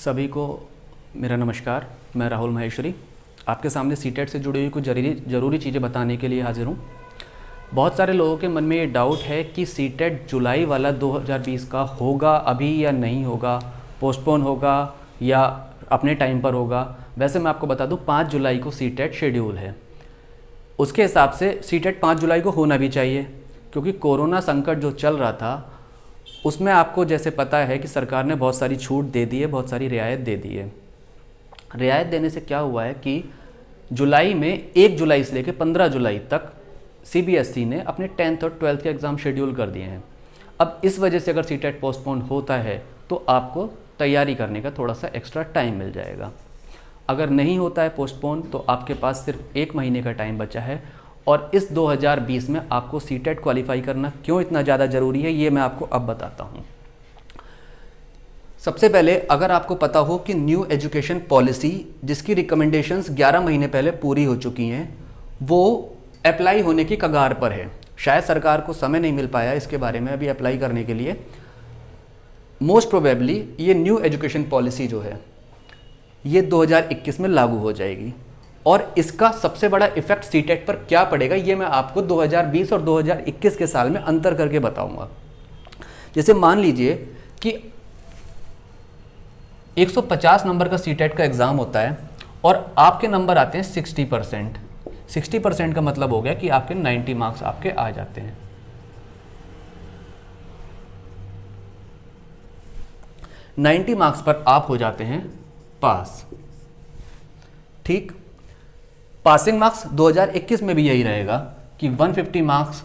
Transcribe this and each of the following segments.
सभी को मेरा नमस्कार। मैं राहुल माहेश्वरी आपके सामने सीटेट से जुड़ी हुई कुछ ज़रूरी चीज़ें बताने के लिए हाजिर हूँ। बहुत सारे लोगों के मन में ये डाउट है कि सीटेट जुलाई वाला 2020 का होगा अभी या नहीं होगा, पोस्टपोन होगा या अपने टाइम पर होगा। वैसे मैं आपको बता दूँ 5 जुलाई को सीटेट शेड्यूल है। उसके हिसाब से सीटेट 5 जुलाई को होना भी चाहिए, क्योंकि कोरोना संकट जो चल रहा था उसमें आपको जैसे पता है कि सरकार ने बहुत सारी छूट दे दी है, बहुत सारी रियायत दे दी है। रियायत देने से क्या हुआ है कि जुलाई में 1 जुलाई से लेकर 15 जुलाई तक सीबीएसई ने अपने 10th और 12th के एग्ज़ाम शेड्यूल कर दिए हैं। अब इस वजह से अगर सीटेट पोस्टपोन होता है तो आपको तैयारी करने का थोड़ा सा एक्स्ट्रा टाइम मिल जाएगा। अगर नहीं होता है पोस्टपोन तो आपके पास सिर्फ 1 महीने का टाइम बचा है, और इस 2020 में आपको सीटेट क्वालिफाई करना क्यों इतना ज़्यादा ज़रूरी है ये मैं आपको अब बताता हूँ। सबसे पहले अगर आपको पता हो कि न्यू एजुकेशन पॉलिसी जिसकी रिकमेंडेशंस 11 महीने पहले पूरी हो चुकी हैं वो अप्लाई होने की कगार पर है। शायद सरकार को समय नहीं मिल पाया इसके बारे में अभी अप्लाई करने के लिए। मोस्ट प्रोबेबली ये न्यू एजुकेशन पॉलिसी जो है ये 2021 में लागू हो जाएगी, और इसका सबसे बड़ा इफेक्ट सीटेट पर क्या पड़ेगा ये मैं आपको 2020 और 2021 के साल में अंतर करके बताऊंगा। जैसे मान लीजिए कि 150 नंबर का सीटेट का एग्ज़ाम होता है और आपके नंबर आते हैं 60%। 60% का मतलब हो गया कि आपके 90 मार्क्स आपके आ जाते हैं। $90 मार्क्स पर आप हो जाते हैं पास। ठीक, पासिंग मार्क्स 2021 में भी यही रहेगा कि 150 मार्क्स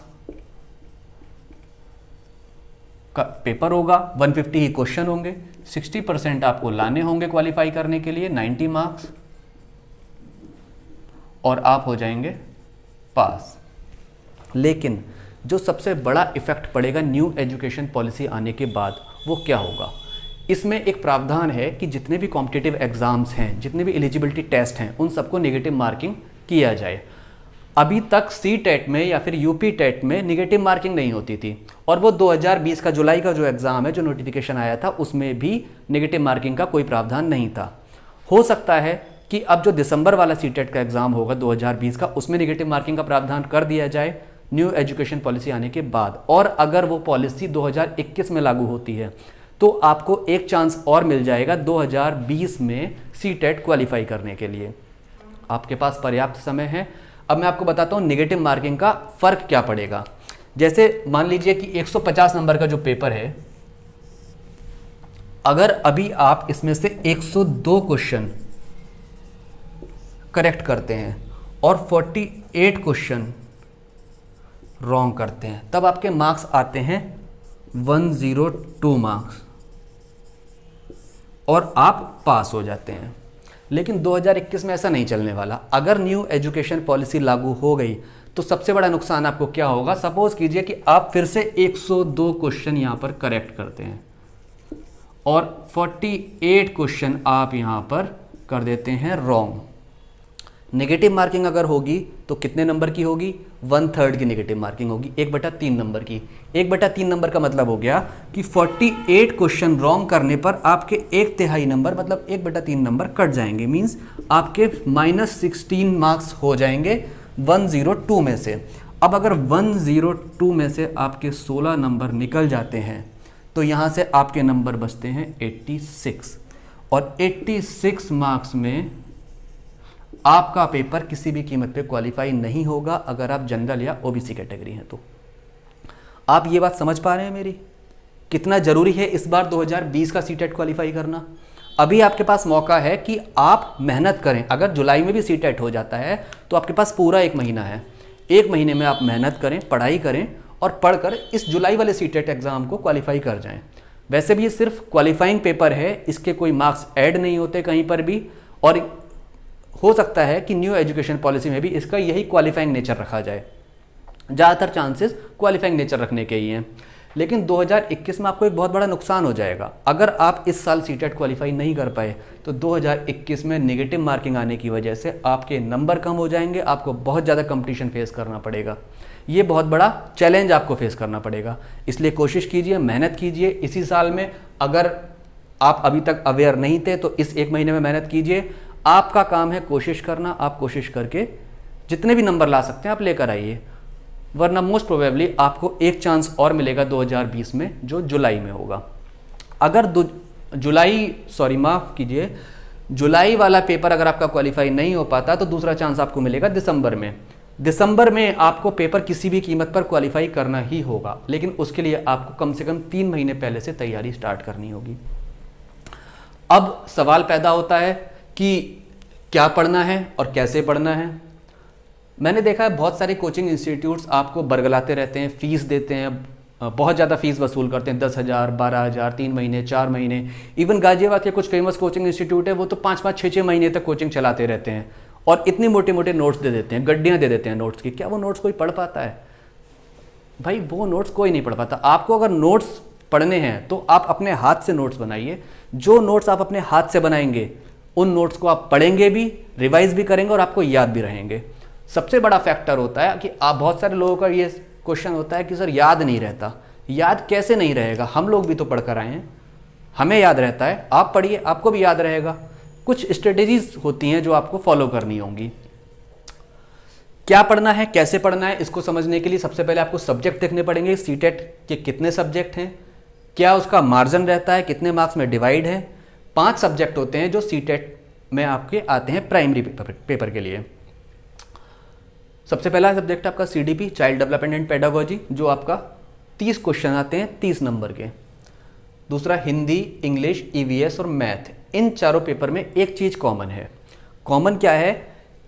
का पेपर होगा, 150 ही क्वेश्चन होंगे, 60% आपको लाने होंगे क्वालिफाई करने के लिए, 90 मार्क्स, और आप हो जाएंगे पास। लेकिन जो सबसे बड़ा इफेक्ट पड़ेगा न्यू एजुकेशन पॉलिसी आने के बाद वो क्या होगा, इसमें एक प्रावधान है कि जितने भी कॉम्पिटिटिव एग्जाम्स हैं, जितने भी एलिजिबिलिटी टेस्ट हैं, उन सबको नेगेटिव मार्किंग किया जाए। अभी तक सी टेट में या फिर यूपी टेट में नेगेटिव मार्किंग नहीं होती थी, और वो 2020 का जुलाई का जो एग्ज़ाम है, जो नोटिफिकेशन आया था, उसमें भी नेगेटिव मार्किंग का कोई प्रावधान नहीं था। हो सकता है कि अब जो दिसंबर वाला सी टेट का एग्ज़ाम होगा 2020 का, उसमें नेगेटिव मार्किंग का प्रावधान कर दिया जाए न्यू एजुकेशन पॉलिसी आने के बाद। और अगर वो पॉलिसी 2021 में लागू होती है तो आपको एक चांस और मिल जाएगा 2020 में सीटेट क्वालिफाई करने के लिए। आपके पास पर्याप्त समय है। अब मैं आपको बताता हूँ नेगेटिव मार्किंग का फ़र्क क्या पड़ेगा। जैसे मान लीजिए कि 150 नंबर का जो पेपर है, अगर अभी आप इसमें से 102 क्वेश्चन करेक्ट करते हैं और 48 क्वेश्चन रॉन्ग करते हैं, तब आपके मार्क्स आते हैं 102 मार्क्स और आप पास हो जाते हैं। लेकिन 2021 में ऐसा नहीं चलने वाला। अगर न्यू एजुकेशन पॉलिसी लागू हो गई तो सबसे बड़ा नुकसान आपको क्या होगा। सपोज कीजिए कि आप फिर से 102 क्वेश्चन यहां पर करेक्ट करते हैं और 48 क्वेश्चन आप यहां पर कर देते हैं रॉन्ग। नेगेटिव मार्किंग अगर होगी तो कितने नंबर की होगी, 1/3 की नेगेटिव मार्किंग होगी, 1/3 नंबर की। 1/3 नंबर का मतलब हो गया कि 48 क्वेश्चन रॉन्ग करने पर आपके 1/3 नंबर मतलब 1/3 नंबर कट जाएंगे। मींस आपके -16 मार्क्स हो जाएंगे 102 में से। अब अगर 102 में से आपके 16 नंबर निकल जाते हैं तो यहाँ से आपके नंबर बचते हैं 86, और 86 मार्क्स में आपका पेपर किसी भी कीमत पे क्वालिफाई नहीं होगा अगर आप जनरल या ओबीसी कैटेगरी हैं तो। आप ये बात समझ पा रहे हैं मेरी, कितना ज़रूरी है इस बार 2020 का सीटेट क्वालिफाई करना। अभी आपके पास मौका है कि आप मेहनत करें। अगर जुलाई में भी सीटेट हो जाता है तो आपके पास पूरा 1 महीना है। 1 महीने में आप मेहनत करें, पढ़ाई करें और पढ़कर इस जुलाई वाले सीटेट एग्ज़ाम को क्वालिफाई कर जाएं। वैसे भी ये सिर्फ क्वालिफाइंग पेपर है, इसके कोई मार्क्स ऐड नहीं होते कहीं पर भी, और हो सकता है कि न्यू एजुकेशन पॉलिसी में भी इसका यही क्वालिफाइंग नेचर रखा जाए। ज़्यादातर चांसेस क्वालिफाइंग नेचर रखने के ही हैं। लेकिन 2021 में आपको एक बहुत बड़ा नुकसान हो जाएगा। अगर आप इस साल सीटेट क्वालिफाई नहीं कर पाए तो 2021 में नेगेटिव मार्किंग आने की वजह से आपके नंबर कम हो जाएंगे, आपको बहुत ज़्यादा कंपटीशन फेस करना पड़ेगा। ये बहुत बड़ा चैलेंज आपको फेस करना पड़ेगा। इसलिए कोशिश कीजिए, मेहनत कीजिए। इसी साल में अगर आप अभी तक अवेयर नहीं थे तो इस एक महीने में मेहनत कीजिए। आपका काम है कोशिश करना, आप कोशिश करके जितने भी नंबर ला सकते हैं आप लेकर आइए, वरना मोस्ट प्रोबेबली आपको एक चांस और मिलेगा 2020 में, जो जुलाई में होगा। अगर जुलाई वाला पेपर अगर आपका क्वालिफाई नहीं हो पाता तो दूसरा चांस आपको मिलेगा दिसंबर में। दिसंबर में आपको पेपर किसी भी कीमत पर क्वालिफाई करना ही होगा, लेकिन उसके लिए आपको कम से कम 3 महीने पहले से तैयारी स्टार्ट करनी होगी। अब सवाल पैदा होता है कि क्या पढ़ना है और कैसे पढ़ना है। मैंने देखा है बहुत सारे कोचिंग इंस्टीट्यूट्स आपको बरगलाते रहते हैं, फीस देते हैं, बहुत ज़्यादा फीस वसूल करते हैं, 10,000, 12,000, 3 महीने, 4 महीने। इवन गाजियाबाद के कुछ फेमस कोचिंग इंस्टीट्यूट है, वो तो 5-5, 6-6 महीने तक कोचिंग चलाते रहते हैं और इतने मोटे मोटे नोट्स दे देते हैं, गड्डियाँ दे देते हैं नोट्स की। क्या वो नोट्स कोई पढ़ पाता है? भाई वो नोट्स कोई नहीं पढ़ पाता। आपको अगर नोट्स पढ़ने हैं तो आप अपने हाथ से नोट्स बनाइए। जो नोट्स आप अपने हाथ से बनाएंगे उन नोट्स को आप पढ़ेंगे भी, रिवाइज भी करेंगे और आपको याद भी रहेंगे। सबसे बड़ा फैक्टर होता है कि आप, बहुत सारे लोगों का ये क्वेश्चन होता है कि सर याद नहीं रहता। याद कैसे नहीं रहेगा? हम लोग भी तो पढ़ कर आए हैं, हमें याद रहता है। आप पढ़िए, आपको भी याद रहेगा। कुछ स्ट्रेटेजीज होती हैं जो आपको फॉलो करनी होंगी। क्या पढ़ना है, कैसे पढ़ना है, इसको समझने के लिए सबसे पहले आपको सब्जेक्ट देखने पड़ेंगे। सीटेट के कितने सब्जेक्ट हैं, क्या उसका मार्जिन रहता है, कितने मार्क्स में डिवाइड है। 5 सब्जेक्ट होते हैं जो सीटेट में आपके आते हैं प्राइमरी पेपर के लिए। सबसे पहला सब्जेक्ट आपका CDP, child development and pedagogy, जो आपका 30 क्वेश्चन आते हैं 30 नंबर के। दूसरा हिंदी, इंग्लिश, EVS और मैथ। इन चारों पेपर में एक चीज़ कॉमन है। कॉमन क्या है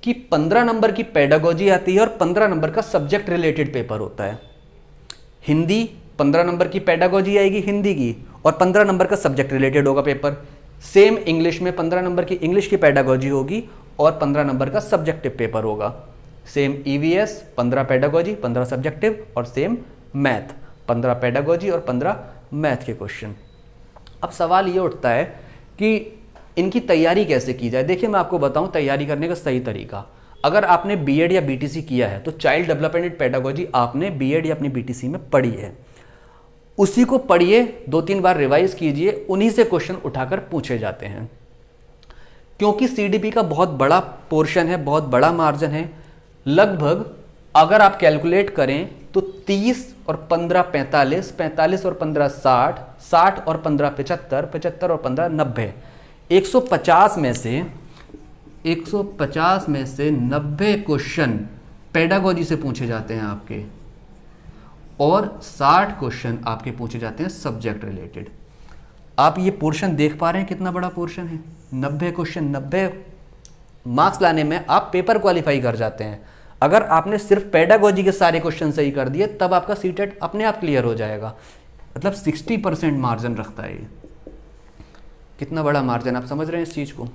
कि 15 नंबर की पेडागोजी आती है और 15 नंबर का सब्जेक्ट रिलेटेड पेपर होता है। हिंदी 15 नंबर की पेडागोजी आएगी हिंदी की, और 15 नंबर का सब्जेक्ट रिलेटेड होगा पेपर। सेम इंग्लिश में 15 नंबर की इंग्लिश की पेडागोजी होगी और 15 नंबर का सब्जेक्टिव पेपर होगा। सेम EVS 15 पेडागोजी, 15 सब्जेक्टिव, और सेम मैथ 15 पेडागोजी और 15 मैथ के क्वेश्चन। अब सवाल ये उठता है कि इनकी तैयारी कैसे की जाए। देखिए मैं आपको बताऊं तैयारी करने का सही तरीका। अगर आपने BEd या BTC किया है तो चाइल्ड डेवलपमेंट एंड पेडागोजी आपने BEd या अपनी BTC में पढ़ी है, उसी को पढ़िए, 2-3 बार रिवाइज कीजिए, उन्हीं से क्वेश्चन उठाकर पूछे जाते हैं। क्योंकि CDP का बहुत बड़ा पोर्शन है, बहुत बड़ा मार्जिन है। लगभग अगर आप कैलकुलेट करें तो 30 और 15 45, 45 और 15 60, 60 और 15 75, 75 और 15 90, 150 में से 90 क्वेश्चन पेडागोजी से पूछे जाते हैं आपके, और 60 क्वेश्चन आपके पूछे जाते हैं सब्जेक्ट रिलेटेड। आप ये पोर्शन देख पा रहे हैं कितना बड़ा पोर्शन है? 90 क्वेश्चन, 90 मार्क्स लाने में आप पेपर क्वालिफाई कर जाते हैं। अगर आपने सिर्फ पेडागोजी के सारे क्वेश्चन सही कर दिए तब आपका सीटेट अपने आप क्लियर हो जाएगा। मतलब 60% मार्जिन रखता है ये। कितना बड़ा मार्जिन, आप समझ रहे हैं इस चीज़ को?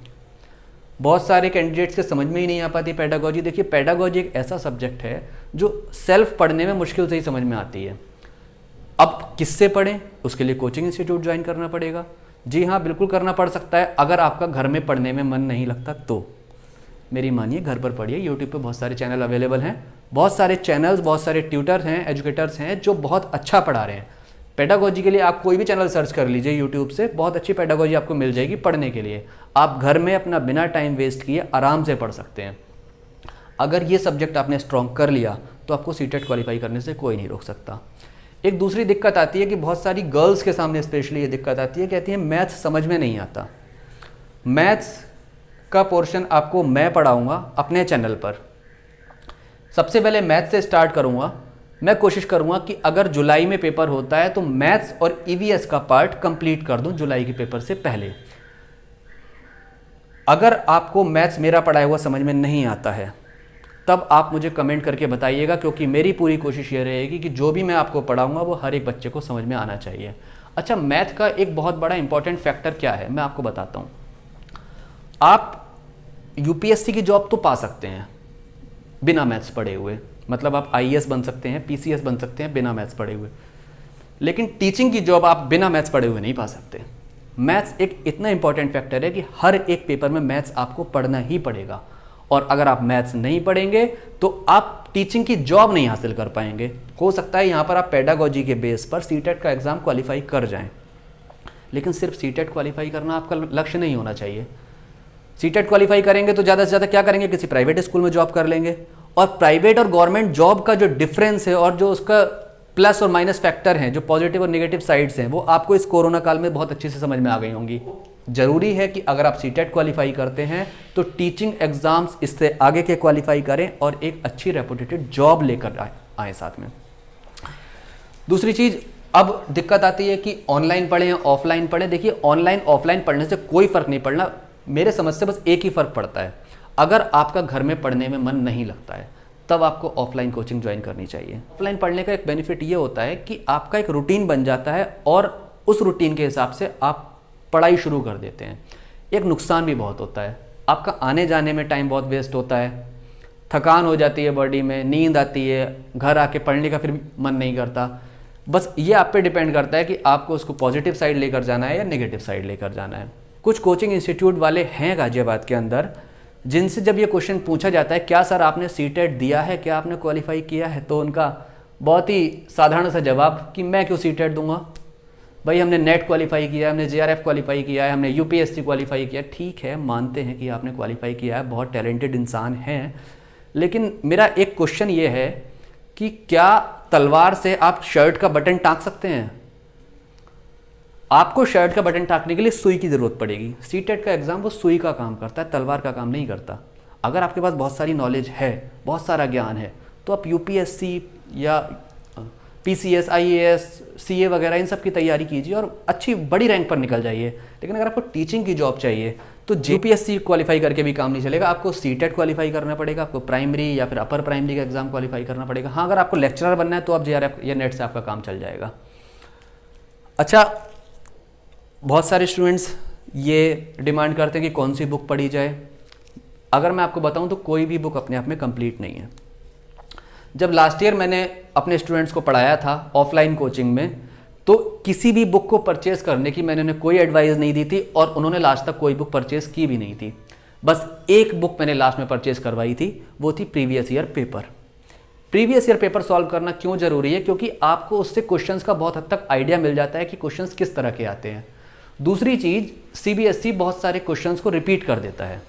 बहुत सारे कैंडिडेट्स के समझ में ही नहीं आ पाती पेडागोजी। देखिए पेडागोजी एक ऐसा सब्जेक्ट है जो सेल्फ पढ़ने में मुश्किल से ही समझ में आती है। अब किससे पढ़ें? उसके लिए कोचिंग इंस्टीट्यूट ज्वाइन करना पड़ेगा। जी हाँ, बिल्कुल करना पड़ सकता है। अगर आपका घर में पढ़ने में मन नहीं लगता तो मेरी मानिए, घर पर पढ़िए। यूट्यूब पे बहुत सारे चैनल अवेलेबल हैं, बहुत सारे चैनल्स, बहुत सारे ट्यूटर्स हैं, एजुकेटर्स हैं जो बहुत अच्छा पढ़ा रहे हैं। पेडागोजी के लिए आप कोई भी चैनल सर्च कर लीजिए यूट्यूब से, बहुत अच्छी पेडागोजी आपको मिल जाएगी पढ़ने के लिए। आप घर में अपना बिना टाइम वेस्ट किए आराम से पढ़ सकते हैं। अगर ये सब्जेक्ट आपने स्ट्रॉन्ग कर लिया तो आपको सीटेट क्वालिफाई करने से कोई नहीं रोक सकता। एक दूसरी दिक्कत आती है कि बहुत सारी गर्ल्स के सामने स्पेशली ये दिक्कत आती है, कहती है मैथ्स समझ में नहीं आता। मैथ्स का पोर्शन आपको मैं पढ़ाऊंगा अपने चैनल पर। सबसे पहले मैथ्स से स्टार्ट करूंगा। मैं कोशिश करूंगा कि अगर जुलाई में पेपर होता है तो मैथ्स और EVS का पार्ट कंप्लीट कर दूं जुलाई के पेपर से पहले। अगर आपको मैथ्स मेरा पढ़ाया हुआ समझ में नहीं आता है तब आप मुझे कमेंट करके बताइएगा, क्योंकि मेरी पूरी कोशिश ये रहेगी कि जो भी मैं आपको पढ़ाऊंगा वो हर एक बच्चे को समझ में आना चाहिए। अच्छा, मैथ का एक बहुत बड़ा इंपॉर्टेंट फैक्टर क्या है मैं आपको बताता हूँ। आप UPSC की जॉब तो पा सकते हैं बिना मैथ्स पढ़े हुए, मतलब आप IAS बन सकते हैं, PCS बन सकते हैं बिना मैथ्स पढ़े हुए, लेकिन टीचिंग की जॉब आप बिना मैथ्स पढ़े हुए नहीं पा सकते। मैथ्स एक इतना इंपॉर्टेंट फैक्टर है कि हर एक पेपर में मैथ्स आपको पढ़ना ही पड़ेगा, और अगर आप मैथ्स नहीं पढ़ेंगे तो आप टीचिंग की जॉब नहीं हासिल कर पाएंगे। हो सकता है यहाँ पर आप पेडागोजी के बेस पर सीटेट का एग्ज़ाम क्वालिफाई कर जाएं, लेकिन सिर्फ सीटेट क्वालिफाई करना आपका लक्ष्य नहीं होना चाहिए। सीटेट क्वालिफाई करेंगे तो ज़्यादा से ज़्यादा क्या करेंगे, किसी प्राइवेट स्कूल में जॉब कर लेंगे। और प्राइवेट और गवर्नमेंट जॉब का जो डिफरेंस है और जो उसका प्लस और माइनस फैक्टर हैं, जो पॉजिटिव और नेगेटिव साइड्स हैं, वो आपको इस कोरोना काल में बहुत अच्छे से समझ में आ गई होंगी। जरूरी है कि अगर आप सीटेट क्वालिफाई करते हैं तो टीचिंग एग्जाम्स इससे आगे के क्वालिफाई करें और एक अच्छी रेपुटेटेड जॉब लेकर आए साथ में। दूसरी चीज़, अब दिक्कत आती है कि ऑनलाइन पढ़ें या ऑफलाइन पढ़ें। देखिए, ऑनलाइन ऑफलाइन पढ़ने से कोई फ़र्क नहीं पड़ना, मेरे समझ से बस एक ही फ़र्क पड़ता है, अगर आपका घर में पढ़ने में मन नहीं लगता है तब आपको ऑफलाइन कोचिंग ज्वाइन करनी चाहिए। ऑफलाइन पढ़ने का एक बेनिफिट ये होता है कि आपका एक रूटीन बन जाता है और उस रूटीन के हिसाब से आप पढ़ाई शुरू कर देते हैं। एक नुकसान भी बहुत होता है, आपका आने जाने में टाइम बहुत वेस्ट होता है, थकान हो जाती है बॉडी में, नींद आती है, घर आके पढ़ने का फिर भी मन नहीं करता। बस ये आप पे डिपेंड करता है कि आपको उसको पॉजिटिव साइड लेकर जाना है या नेगेटिव साइड लेकर जाना है। कुछ कोचिंग इंस्टीट्यूट वाले हैं गाजियाबाद के अंदर, जिनसे जब ये क्वेश्चन पूछा जाता है क्या सर आपने सीटेट दिया है, क्या आपने क्वालिफाई किया है, तो उनका बहुत ही साधारण सा जवाब कि मैं क्यों सीटेट दूंगा, भाई हमने नेट क्वालिफाई किया है, हमने जेआरएफ क्वालिफाई किया है, हमने यूपीएससी क्वालिफाई किया। ठीक है, मानते हैं कि आपने क्वालिफाई किया है, बहुत टैलेंटेड इंसान हैं, लेकिन मेरा एक क्वेश्चन ये है कि क्या तलवार से आप शर्ट का बटन टाँक सकते हैं? आपको शर्ट का बटन टाँकने के लिए सुई की ज़रूरत पड़ेगी। सीटेट का एग्ज़ाम वो सुई का काम करता है, तलवार का काम नहीं करता। अगर आपके पास बहुत सारी नॉलेज है, बहुत सारा ज्ञान है, तो आप यूपीएससी या पीसीएस, आईएएस, सीए वगैरह इन सब की तैयारी कीजिए और अच्छी बड़ी रैंक पर निकल जाइए। लेकिन अगर आपको टीचिंग की जॉब चाहिए तो यूपीएससी क्वालिफाई करके भी काम नहीं चलेगा, आपको सीटेट क्वालिफाई करना पड़ेगा, आपको प्राइमरी या फिर अपर प्राइमरी का एग्ज़ाम क्वालिफाई करना पड़ेगा। हाँ, अगर आपको लेक्चरर बनना है तो आप जेआरएफ या नेट से आपका काम चल जाएगा। अच्छा, बहुत सारे स्टूडेंट्स ये डिमांड करते हैं कि कौन सी बुक पढ़ी जाए। अगर मैं आपको बताऊं तो कोई भी बुक अपने आप में कंप्लीट नहीं है। जब लास्ट ईयर मैंने अपने स्टूडेंट्स को पढ़ाया था ऑफलाइन कोचिंग में, तो किसी भी बुक को परचेज़ करने की मैंने उन्हें कोई एडवाइस नहीं दी थी और उन्होंने लास्ट तक कोई बुक परचेज़ की भी नहीं थी। बस एक बुक मैंने लास्ट में परचेज़ करवाई थी, वो थी previous year paper. Previous year paper solve करना क्यों ज़रूरी है? क्योंकि आपको उससे क्वेश्चंस का बहुत हद तक आइडिया मिल जाता है कि क्वेश्चंस किस तरह के आते हैं। दूसरी चीज़, सीबीएसई बहुत सारे क्वेश्चंस को रिपीट कर देता है।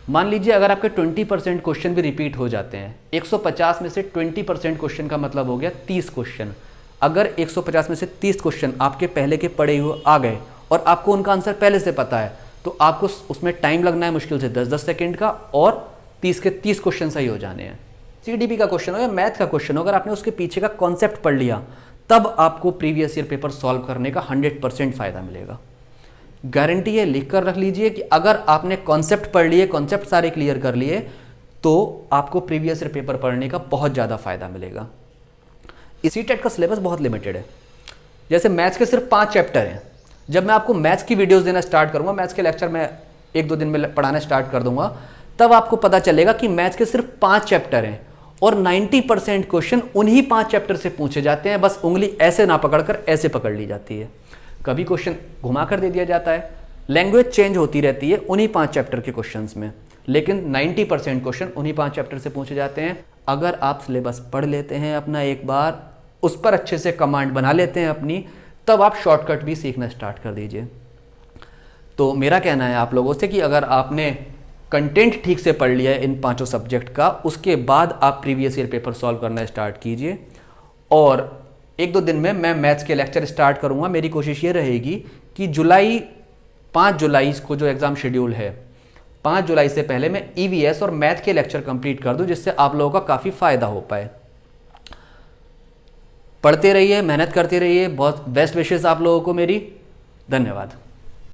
मान लीजिए अगर आपके 20% क्वेश्चन भी रिपीट हो जाते हैं, 150 में से 20% क्वेश्चन का मतलब हो गया 30 क्वेश्चन। अगर 150 में से 30 क्वेश्चन आपके पहले के पढ़े हुए आ गए और आपको उनका आंसर पहले से पता है, तो आपको उसमें टाइम लगना है मुश्किल से 10-10 सेकेंड का और 30 के 30 क्वेश्चन सही हो जाने हैं। सीडीपी का क्वेश्चन हो या मैथ का क्वेश्चन हो, अगर आपने उसके पीछे का कॉन्सेप्ट पढ़ लिया तब आपको प्रीवियस ईयर पेपर सॉल्व करने का 100% फ़ायदा मिलेगा। गारंटी है, लिख कर रख लीजिए कि अगर आपने कॉन्सेप्ट पढ़ लिए, कॉन्सेप्ट सारे क्लियर कर लिए, तो आपको प्रीवियस ईयर पेपर पढ़ने का बहुत ज़्यादा फ़ायदा मिलेगा। इसी टेट का सिलेबस बहुत लिमिटेड है। जैसे मैथ्स के सिर्फ 5 चैप्टर हैं। जब मैं आपको मैथ्स की वीडियोस देना स्टार्ट करूँगा, मैथ्स के लेक्चर मैं 1-2 दिन में पढ़ाना स्टार्ट कर दूंगा, तब आपको पता चलेगा कि मैथ्स के सिर्फ 5 चैप्टर हैं और 90% क्वेश्चन उन्हीं 5 चैप्टर से पूछे जाते हैं। बस उंगली ऐसे ना पकड़कर ऐसे पकड़ ली जाती है, कभी क्वेश्चन घुमा कर दे दिया जाता है, लैंग्वेज चेंज होती रहती है उन्हीं 5 चैप्टर के क्वेश्चंस में, लेकिन 90% क्वेश्चन उन्हीं 5 चैप्टर से पूछे जाते हैं। अगर आप सिलेबस पढ़ लेते हैं अपना, एक बार उस पर अच्छे से कमांड बना लेते हैं अपनी, तब आप शॉर्टकट भी सीखना स्टार्ट कर दीजिए। तो मेरा कहना है आप लोगों से कि अगर आपने कंटेंट ठीक से पढ़ लिया है इन 5 सब्जेक्ट का, उसके बाद आप प्रीवियस ईयर पेपर सॉल्व करना स्टार्ट कीजिए। और 1-2 दिन में मैं मैथ्स के लेक्चर स्टार्ट करूंगा। मेरी कोशिश ये रहेगी कि 5 जुलाई को जो एग्ज़ाम शेड्यूल है, 5 जुलाई से पहले मैं ईवीएस और मैथ के लेक्चर कंप्लीट कर दूं, जिससे आप लोगों का काफ़ी फ़ायदा हो पाए। पढ़ते रहिए, मेहनत करते रहिए। बहुत बेस्ट विशेस आप लोगों को मेरी। धन्यवाद।